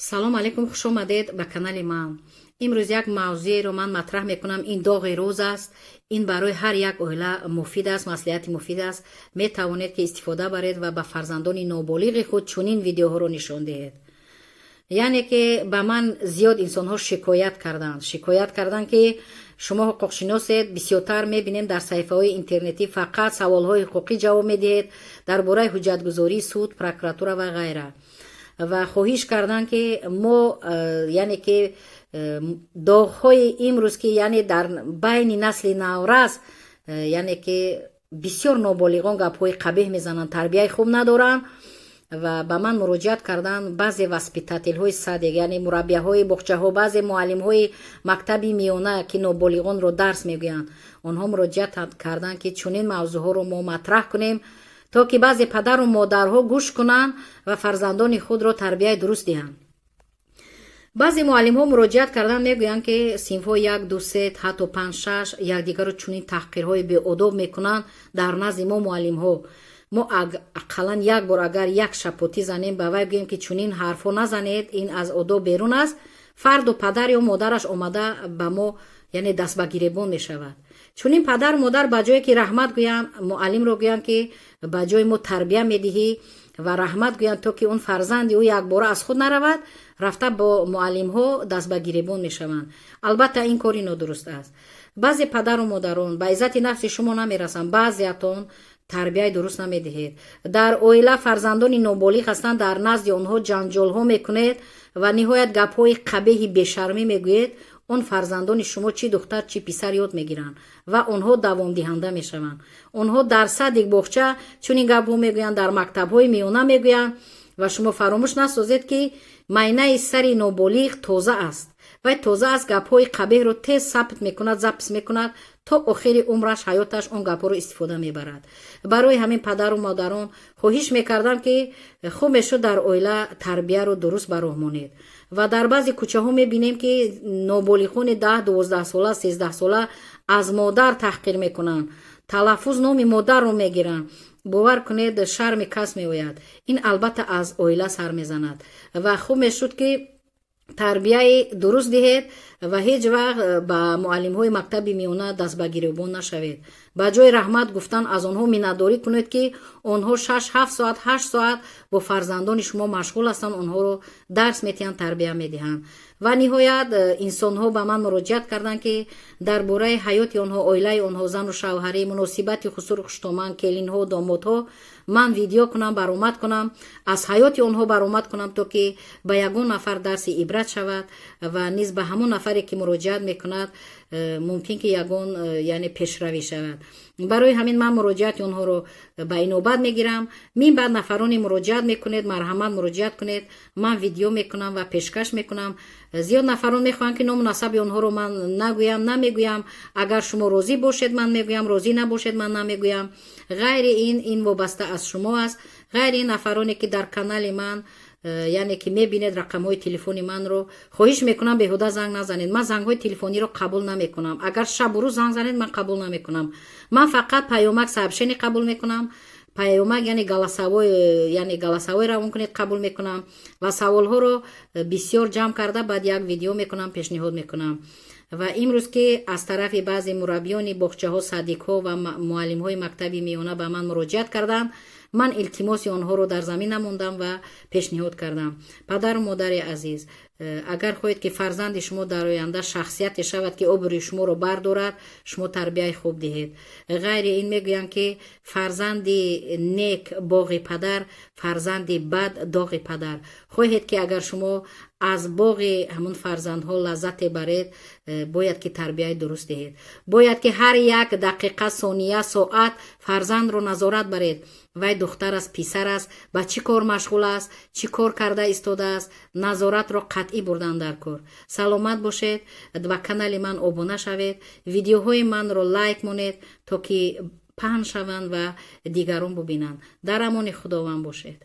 салом алейкум, хуш омадед ба канали ман. имрӯз як мавзӯеро ман матраҳ мекунам. Ин доғи рӯз аст. ин барои ҳар як оила муфид аст, маслиҳати муфид аст. метавонед ки истифода баред ва ба фарзандони ноболиғи худ чунин видеоҳоро нишон диҳед. яъне ки ба ман зиёд инсонҳо шикоят карданд ки шумо ҳуқуқшиносед, бисёртар мебинем дар саҳифаҳои интернетӣ фақат саволҳои ҳуқуқӣ ҷавоб медиҳед дар бораи ҳуҷҷатгузории суд, прокуратура ва ғайра. ва хоҳиш карданд ки мо яъне ки доғҳои имрӯз ки яъне дар байни насли наврас яъне ки бисёр ноболиғон гапҳои қабеҳ мезананд, тарбияи хуб надоранд ва ба ман муроҷиат карданд баъзе васпитателҳои садиқ, яъне мураббияҳои боғчаҳо, баъзе муалlimҳои мактаби миёна ки ноболиғонро дарс мегӯянд. онҳо муроҷиат карданд ки чунин мавзӯъҳоро мо матраҳ кунем, то ки баъзе падару модарҳо гӯш кунанд ва фарзандони худро тарбияи дуруст диҳанд. баъзе муалlimҳо муроҷиат кардан мегӯянд ки синфҳои 1, 2, 3, ҳатто 5, 6 якдигарро чунин таҳқирҳои беодоб мекунанд дар назди мо муалlimҳо. мо ақаллан як бор агар як шапотӣ занем ба вай гӯем ки чунин ҳарфҳо назанед, ин аз одоб берун аст, фарду падар ё модараш омада ба мо яъне даст ба гиребон мешавад. чунин падару модар ба ҷое ки раҳмат гӯянд, муалlimро гӯянд ки ба ҷои мо тарбия медиҳӣ ва раҳмат гӯянд, то ки он фарзанди ӯ якбора аз худ наравад, рафта бо муалlimҳо даст ба гиребон мешаванд. албатта ин кори нодуруст аст. баъзе падару модарон ба иззати нафси шумо намерасанд, баъзеатон тарбияи дуруст намедиҳед. дар оила фарзандони ноболиғ ҳастанд, дар назди онҳо ҷанҷолҳо мекунед ва ниҳоят гапҳои қабеҳи бешармӣ мегӯед. он фарзандони шумо чӣ духтар чӣ писар ёд мегиранд ва онҳо давомдиҳанда мешаванд. онҳо дар садик боғча чунин гапҳо мегӯянд, дар мактабҳои миёна мегӯянд ва шумо фаромӯш насозед ки майнаи сари ноболиғ тоза аст. вай тоза аст, гапҳои қабеҳро тез сабт мекунад, запис мекунад, то охири умраш, ҳаёташ он гапҳоро истифода мебарад. барои ҳамин падару модарон хоҳиш мекардам ки хуб мешуд дар оила тарбияро дуруст ба роҳ монед. ва дар баъзе кӯчаҳо мебинем ки ноболиғони 10, 12 сола, 13 сола аз модар таҳқир мекунанд, талаффуз номи модарро мегиранд. бовар кунед, шарми кас меояд. ин албатта аз оила сар мезанад ва хуб мешуд ки тарбияи дуруст диҳед ва ҳеҷ вақт ба муалlimҳои мактаби миёна даст ба гиребон нашавед. ба ҷои раҳмат гуфтан аз онҳо миннатдорӣ кунед ки онҳо 6-7 соат 8 соат бо фарзандони шумо машғул ҳастанд, онҳоро дарс метиҳанд, тарбия медиҳанд. ва ниҳоят инсонҳо ба ман муроҷиат карданд ки дар бораи ҳаёти онҳо, оилаи онҳо, зану шавҳарӣ, муносибати хусур хуштоманд, келинҳо, домодҳо ман видео кунам, баромад кунам, аз ҳаёти онҳо баромад кунам, то ки ба ягон нафар дарси ибрат шавад ва низ ба ҳамон нафаре ки муроҷиат мекунад мумкин ки ягон яъне пешравӣ шавад. барои ҳамин ман муроҷиати онҳоро ба инобат мегирам. мин баъд нафарони муроҷиат мекунед, марҳамат муроҷиат кунед, ман видео мекунам ва пешкаш мекунам. зиёд нафарон мехоҳанд ки ному насаби онҳоро ман нагӯям, намегӯям. агар шумо розӣ бошед ман мегӯям, розӣ набошед ман намегӯям. ғайри ин вобаста аз шумо аст. ғайри ин нафароне ки дар канали ман яъне ки мебинед рақамҳои телефони манро, хоҳиш мекунам беҳуда занг назанед. ман зангҳои телефониро қабул намекунам. агар шабу рӯз занг занед ман қабул намекунам. ман фақат паёмак сообщение қабул мекунам, паёмак яъне галасавой равон кунед қабул мекунам ва саволҳоро бисёр ҷамъ карда баъд як видео мекунам, пешниҳод мекунам. ва имрӯз ки аз тарафи баъзе мураббиёни боғчаҳо, садиқҳо ва муалlimҳои мактаби миёна ба ман муроҷиат карданд, ман илтимоси онҳоро дар замин намондам ва пешниҳод кардам. падару модари азиз, агар хоҳед ки фарзанди шумо дар оянда шахсияте шавад ки обрӯи шуморо бардорад, шумо тарбияи хуб диҳед. ғайри ин мегӯям ки фарзанди нек боғи падар, фарзанди бад доғи падар. хоҳед ки агар шумо аз боғи ҳамон фарзандҳо лаззате баред, бояд ки тарбияи дуруст диҳед. бояд ки ҳар як дақиқа, сония, соат фарзандро назорат баред. вай духтар аст, писар аст, ба чӣ кор машғул аст, чӣ кор карда истодааст, назоратро қатъӣ бурдан дар кор. саломат бошед, ба канали ман обуна шавед, видеоҳои манро лайк монед, то ки паҳн шаванд ва дигарон бубинанд. дар амони худованд бошед.